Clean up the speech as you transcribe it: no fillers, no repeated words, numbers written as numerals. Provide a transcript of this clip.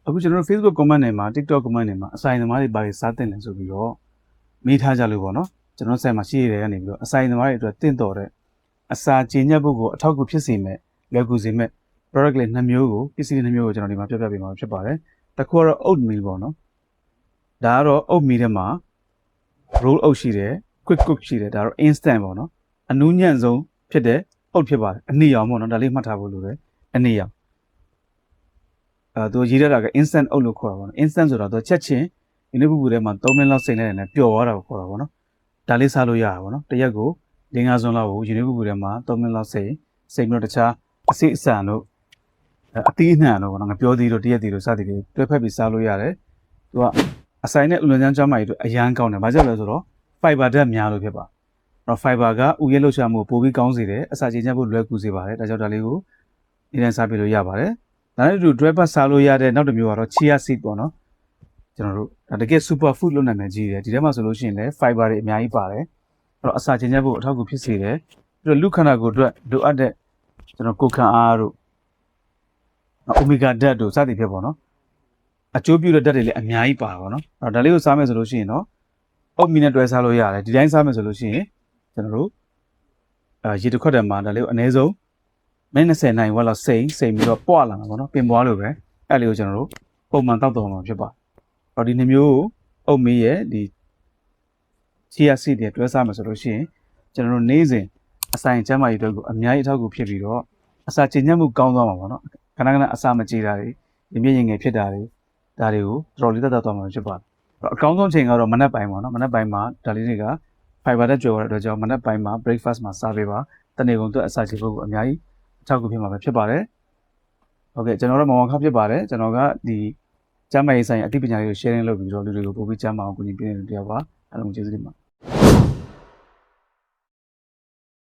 အခုကျွန်တော်တို့ Facebook comment တွေမှာ TikTok comment တွေမှာအဆိုင်သမားတွေပါပြီးစားတင်တယ်ဆိုပြီးတော့မိထားကြလို့ပေါ့နော်ကျွန်တော်ဆိုင်မှာရှိရတဲ့ကနေပြီးတော့အဆိုင်သမားတွေအတွက်တင့်တော်တဲ့အစာကျဉ်ညက်ဖို့ကိုအထောက်အကူဖြစ်စေမဲ့လွယ်ကူစေမဲ့ product လေး2မျိုးကိုပစ္စည်း2မျိုးကိုကျွန်တော်ဒီမှာပြပြပေးမှာဖြစ်ပါတယ်တစ်ခုကတော့ oat meal ပေါ့နော်ဒါကတော့ oat meal ထဲမှာ roll oat ရှိတယ် quick cook ရှိတယ်ဒါတော့ instant ပေါ့နော်အနူးညံ့ဆုံးဖြစ်တဲ့ oat ဖြစ်ပါတယ်အနည်းအောင်ပေါ့နော်ဒါလေးမှတ်ထားဖို့လိုတယ်အနည်းအောင်သူရေးရတာက instant oat လို့ခေါ်တာပေါ့နော် instant ဆိုတော့သူချက်ချင်းဒီနေ့ပူပူထဲမှာ3မိနစ်လောက်စိတ်လိုက်နေပျော်သွားတာကိုခေါ်တာပေါ့နော်ဒါလေးစားလို့ရတာပေါ့နော်တစ်ရက်ကို5စွန်းလောက်ကိုဒီနေ့ပူပူထဲမှာ3မိနစ်လောက်စိတ်ပြီးတော့တခြားအစိအစံတို့အသီးအနှံတို့ပေါ့နော်ငပြောသီးတို့တရက်သီးတို့စသည်တွေတွဲဖက်ပြီးစားလို့ရတယ်သူကအဆိုင်နဲ့ဥလွန်ချမ်းချမ်းမကြီးတို့အရန်ကောင်းတယ်ဘာကြောင့်လဲဆိုတော့ fiber ဓာတ်များလို့ဖြစ်ပါတော့ fiber ကဥရဲလှုပ်ရှားမှုပိုပြီးကောင်းစေတယ်အစာချေချက်ဖို့လွယ်ကူစေပါတယ်ဒါကြောင့်ဒါလေးကိုအရင်စားပြလို့ရပါတယ်ဒါနဲ့အတူ တွဲဖက်စားလို့ရတဲ့နောက်တစ်မျိုးကတော့ chia seed ပေါ့နော်ကျွန်တော်တို့ဒါတကယ် super food လို့နာမည်ကြီးတယ်ဒီထဲမှာဆိုလို့ရှိရင်လည်း fiber တွေအများကြီးပါတယ်အဲ့တော့အစာချေချက်ဖို့အထောက်အကူဖြစ်စေတယ်ပြီးတော့လူခန္ဓာကိုယ်အတွက်လိုအပ်တဲ့ကျွန်တော်ကိုယ်ခံအားတို့အိုမီဂါဓာတ်တို့စသည်ဖြစ်ပေါ့နော်အကျိုးပြုတဲ့ဓာတ်တွေလည်းအများကြီးပါပါတော့။ဒါလေးကိုစားမယ်ဆိုလို့ရှိရင်တော့အုတ်မီနဲ့တွဲစားလို့ရတယ်။ဒီတိုင်းစားမယ်ဆိုလို့ရှိရင်ကျွန်တော်တို့ရေတစ်ခွက်တည်းမှာဒါလေးကိုအနည်းဆုံးမိနစ်20နိုင်ဝက်လောက်စိမ့်ပြီးတော့ပွားလာမှာပေါ့နော်။ပင်ပွားလို့ပဲအဲ့လေးကိုကျွန်တော်တို့ပုံမှန်တောက်တော်မှာဖြစ်ပါ။တော့ဒီနှမျိုးကိုအုတ်မီရဲ့ဒီ chia seed တွေတွဲစားမယ်ဆိုလို့ရှိရင်ကျွန်တော်တို့နေ့စဉ်အဆိုင်ကျန်းမာရေးအတွက်ကိုအများကြီးအထောက်အကူဖြစ်ပြီးတော့အစာကျဉ်ညက်မှုကောင်းသွားမှာပေါ့နော်။ခဏခဏအစာမကြေတာတွေရင်းမြစ်ရင်ငယ်ဖြစ်တာတွေဒါတွေကိုတော်တော်လေးတက်သွားမှာဖြစ်ပါတယ်အကောင်းဆုံးချိန်ကတော့မနက်ပိုင်းပေါ့နော်မနက်ပိုင်းမှာဒါလေးတွေက fiber တက်ကြွယ်ရတဲ့အတွက်ကြောင့်မနက်ပိုင်းမှာ breakfast မှာစားပေးပါတနေ့ကုန်အတွက်အစာချေဖို့ကိုအများကြီးအထောက်အကူဖြစ်မှာပဲဖြစ်ပါတယ်ဟုတ်ကဲ့ကျွန်တော်တို့မောင်မောင်ခဖြစ်ပါတယ်ကျွန်တော်ကဒီကျမ်းမာရေးဆိုင်ရာအသိပညာလေးကို sharing လုပ်ပြီးတော့လူတွေကိုပို့ပြီးကျမ်းမာအောင်ကူညီပေးနေတဲ့တရားပါအားလုံးကျေးဇူးတင်ပါတယ်